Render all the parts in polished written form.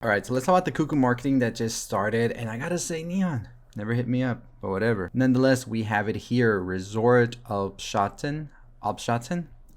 All right, so let's talk about the Cuckoo marketing that just started. And I gotta say, Neon never hit me up, but whatever. Nonetheless, we have it here, Resort Albschatten.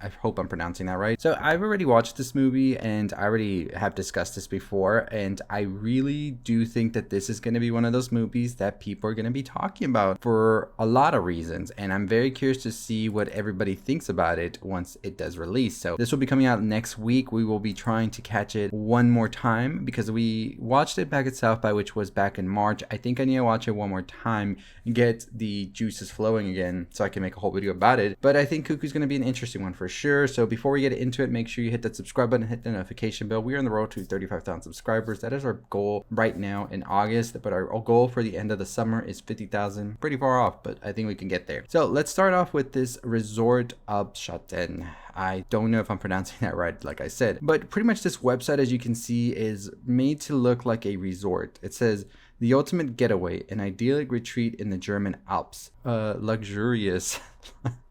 I hope I'm pronouncing that right. So I've already watched this movie and I already have discussed this before. And I really do think that this is going to be one of those movies that people are going to be talking about for a lot of reasons. And I'm very curious to see what everybody thinks about it once it does release. So this will be coming out next week. We will be trying to catch it one more time because we watched it back at South by, which was back in March. I think I need to watch it one more time and get the juices flowing again so I can make a whole video about it. But I think Cuckoo's going to be an interesting one for sure. So before we get into it, make sure you hit that subscribe button, hit the notification bell. We are on the road to 35,000 subscribers. That is our goal right now in August, but our goal for the end of the summer is 50,000. Pretty far off, but I think we can get there. So let's start off with this Resort Abschatten. I don't know if I'm pronouncing that right, like I said, but pretty much this website, as you can see, is made to look like a resort. It says the ultimate getaway, an idyllic retreat in the German Alps. Luxurious.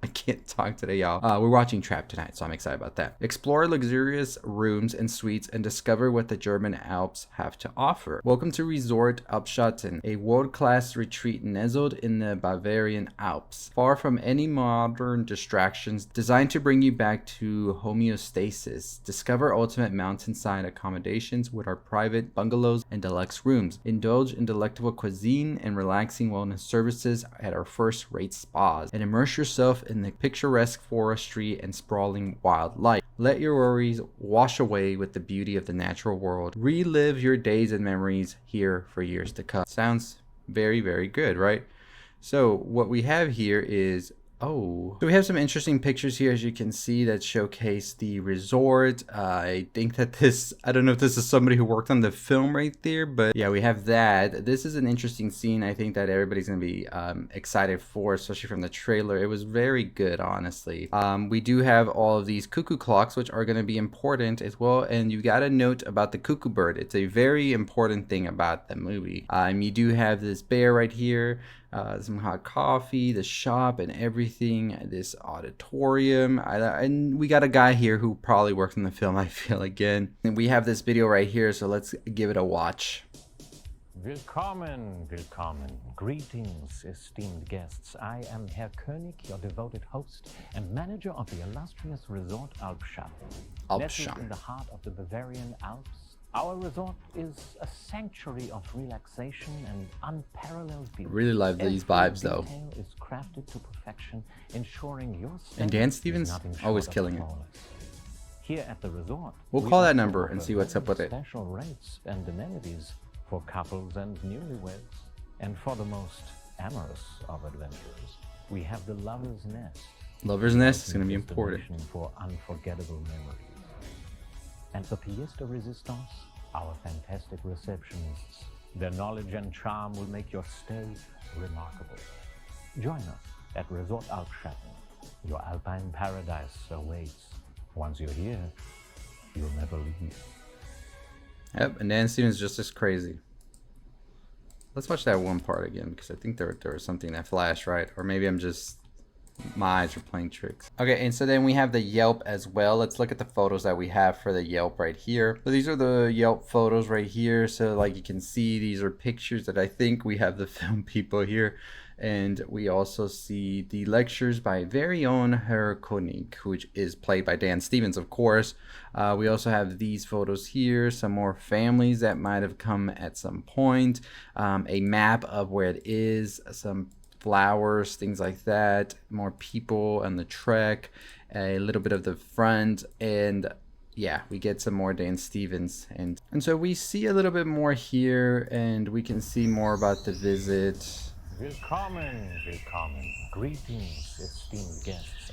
I can't talk today, y'all. We're watching Trap tonight, so I'm excited about that. Explore luxurious rooms and suites and discover what the German Alps have to offer. Welcome to Resort Albschatten, a world-class retreat nestled in the Bavarian Alps. Far from any modern distractions, designed to bring you back to homeostasis. Discover ultimate mountainside accommodations with our private bungalows and deluxe rooms. Indulge in delectable cuisine and relaxing wellness services at our first-rate spas. And immerse yourself in the picturesque forestry and sprawling wildlife. Let your worries wash away with the beauty of the natural world. Relive your days and memories here for years to come. Sounds very, very good, right? So what we have here is so we have some interesting pictures here, as you can see, that showcase the resort. I think that I don't know if this is somebody who worked on the film right there, but yeah, we have that. This is an interesting scene. I think that everybody's going to be excited for, especially from the trailer. It was very good, honestly. We do have all of these cuckoo clocks, which are going to be important as well. And you got to note about the cuckoo bird. It's a very important thing about the movie. You do have this bear right here. Some hot coffee, the shop and everything, this auditorium. And we got a guy here who probably worked in the film, I feel, again. And we have this video right here, so let's give it a watch. Willkommen, willkommen. Greetings, esteemed guests. I am Herr König, your devoted host and manager of the illustrious Resort Albschatten. Nestled in the heart of the Bavarian Alps, our resort is a sanctuary of relaxation and unparalleled beauty. Really love these vibes, though. Is crafted to perfection, ensuring your and Dan Stevens always killing it. Here at the resort, we'll call that number and see what's up with it. Special rates and amenities for couples and newlyweds, and for the most amorous of adventurers, we have the Lover's Nest. Lover's Nest is going to be important for unforgettable memories. And the pièce de résistance, our fantastic receptionists. Their knowledge and charm will make your stay remarkable. Join us at Resort Albschatten. Your alpine paradise awaits. Once you're here, you'll never leave. Yep, and Dan Stevens just as crazy. Let's watch that one part again, because I think there was something that flashed, right? Or maybe my eyes are playing tricks. Okay, and so then we have the Yelp as well. Let's look at the photos that we have for the Yelp right here. So these are the Yelp photos right here. So like you can see, these are pictures that I think we have the film people here. And we also see the lectures by very own Herr König, which is played by Dan Stevens, of course. We also have these photos here, some more families that might have come at some point, a map of where it is, some flowers, things like that, more people on the trek, a little bit of the front, and yeah, we get some more Dan Stevens, and so we see a little bit more here, and we can see more about the visit. Willkommen, willkommen. Greetings, esteemed guests.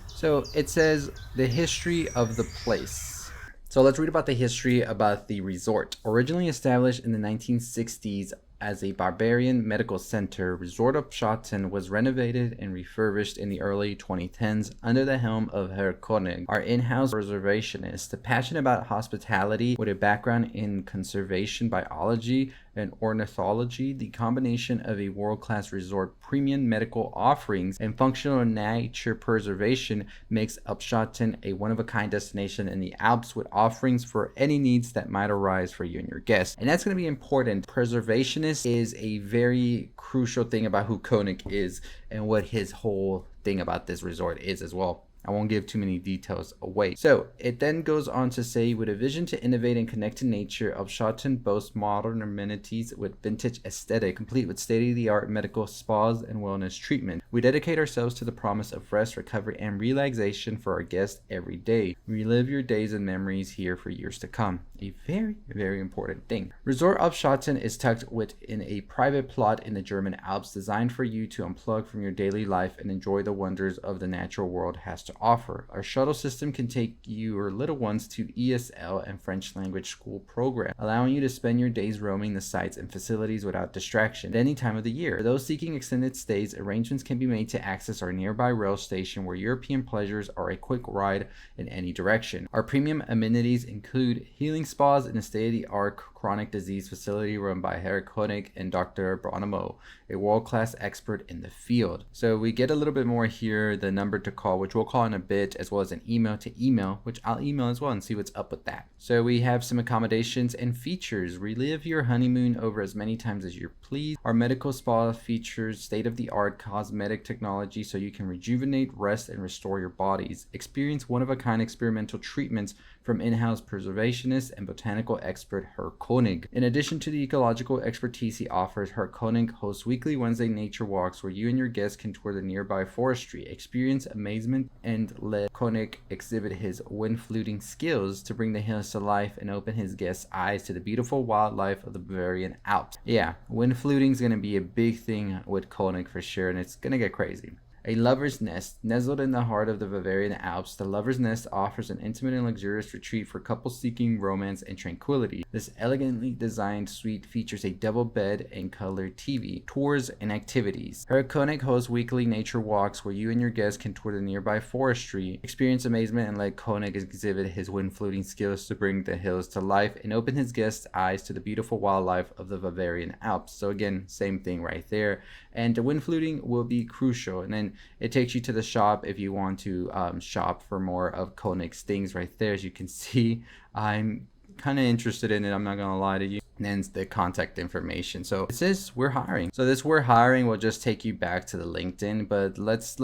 So it says the history of the place. So let's read about the history about the resort. Originally established in the 1960s as a barbarian medical center, Resort Upshatten was renovated and refurbished in the early 2010s under the helm of Herr Koenig, our in-house preservationist, passionate about hospitality with a background in conservation biology and ornithology. The combination of a world-class resort, premium medical offerings, and functional nature preservation makes Upshatten a one-of-a-kind destination in the Alps with offerings for any needs that might arise for you and your guests. And that's going to be important. Preservationist is a very crucial thing about who Koenig is and what his whole thing about this resort is as well. I won't give too many details away. So it then goes on to say, with a vision to innovate and connect to nature, Upshatten boasts modern amenities with vintage aesthetic, complete with state-of-the-art medical spas and wellness treatment. We dedicate ourselves to the promise of rest, recovery, and relaxation for our guests every day. Relive your days and memories here for years to come. A very, very important thing. Resort Upshatten is tucked within a private plot in the German Alps, designed for you to unplug from your daily life and enjoy the wonders of the natural world has to offer. Our shuttle system can take your little ones to ESL and French language school program, allowing you to spend your days roaming the sites and facilities without distraction at any time of the year. For those seeking extended stays, arrangements can be made to access our nearby rail station, where European pleasures are a quick ride in any direction. Our premium amenities include healing spas in a state-of-the-art chronic disease facility run by Herr Koenig and Dr. Bronimo, a world-class expert in the field. So we get a little bit more here, the number to call, which we'll call in a bit, as well as an email to email, which I'll email as well and see what's up with that. So we have some accommodations and features. Relive your honeymoon over as many times as you please. Our medical spa features state-of-the-art cosmetic technology so you can rejuvenate, rest, and restore your bodies. Experience one-of-a-kind experimental treatments from in-house preservationist and botanical expert Herr Koenig. In addition to the ecological expertise he offers, Herr Koenig hosts weekly Wednesday nature walks where you and your guests can tour the nearby forestry, experience amazement, and let Koenig exhibit his wind fluting skills to bring the hills to life and open his guests' eyes to the beautiful wildlife of the Bavarian Alps. Yeah, wind fluting is going to be a big thing with Koenig for sure, and it's going to get crazy. A lover's nest. Nestled in the heart of the Bavarian Alps, the lover's nest offers an intimate and luxurious retreat for couples seeking romance and tranquility. This elegantly designed suite features a double bed and color TV, tours, and activities. Herr Koenig hosts weekly nature walks where you and your guests can tour the nearby forestry, experience amazement, and let Koenig exhibit his wind fluting skills to bring the hills to life and open his guests' eyes to the beautiful wildlife of the Bavarian Alps. So again, same thing right there. And the wind fluting will be crucial. And then it takes you to the shop if you want to shop for more of Koenig's things right there. As you can see, I'm kind of interested in it, I'm not gonna lie to you. And then the contact information. So it says we're hiring. So this we're hiring will just take you back to the LinkedIn, but let's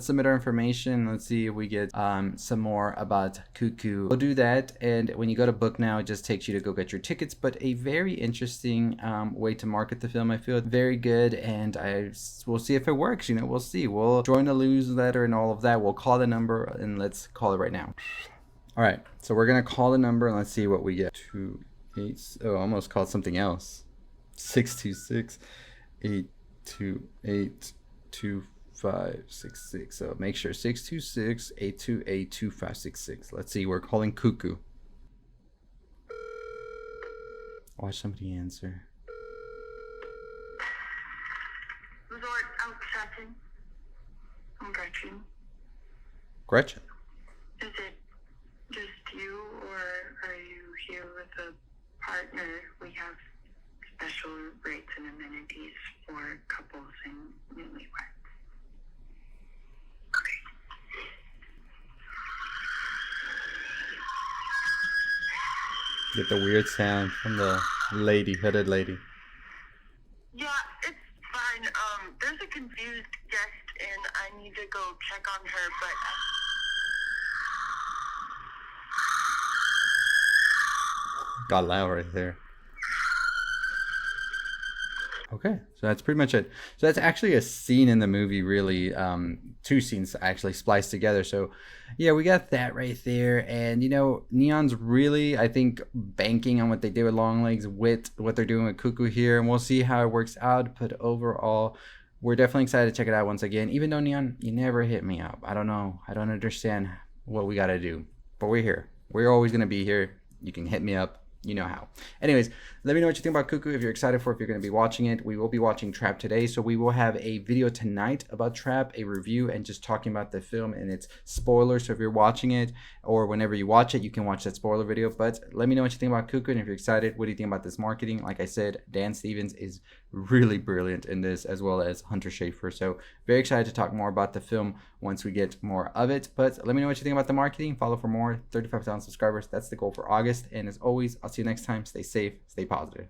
submit our information. Let's see if we get some more about Cuckoo. We'll do that, and when you go to book now, it just takes you to go get your tickets. But a very interesting way to market the film. I feel very good, and we'll see if it works. You know, we'll see. We'll join the newsletter and all of that. We'll call the number, and let's call it right now. All right, so we're gonna call the number and let's see what we get. I almost called something else. 626-828-2566. So make sure 626-828-2566. Let's see, we're calling Cuckoo. Watch somebody answer. Resort Upshatten. I'm Gretchen. Gretchen? Is it just you, or are you here with a partner? We have special rates and amenities for couples and newlyweds. Okay. Get the weird sound from the hooded lady. Yeah, it's fine. There's a confused guest, and I need to go check on her, but... Got loud right there. Okay, so that's pretty much it. So that's actually a scene in the movie, really. Two scenes actually spliced together. So yeah, we got that right there. And you know, Neon's really, I think, banking on what they did with Longlegs with what they're doing with Cuckoo here. And we'll see how it works out. But overall, we're definitely excited to check it out once again. Even though, Neon, you never hit me up. I don't know. I don't understand what we got to do. But we're here. We're always going to be here. You can hit me up You know how. Anyways, let me know what you think about Cuckoo, if you're excited for it, if you're going to be watching it. We will be watching Trap today, so we will have a video tonight about Trap, a review, and just talking about the film and its spoilers. So if you're watching it, or whenever you watch it, you can watch that spoiler video. But let me know what you think about Cuckoo, and if you're excited, what do you think about this marketing? Like I said, Dan Stevens is really brilliant in this, as well as Hunter Schafer. So very excited to talk more about the film once we get more of it. But let me know what you think about the marketing. Follow for more. 35,000 subscribers. That's the goal for August. And as always, I'll see you next time. Stay safe, stay positive.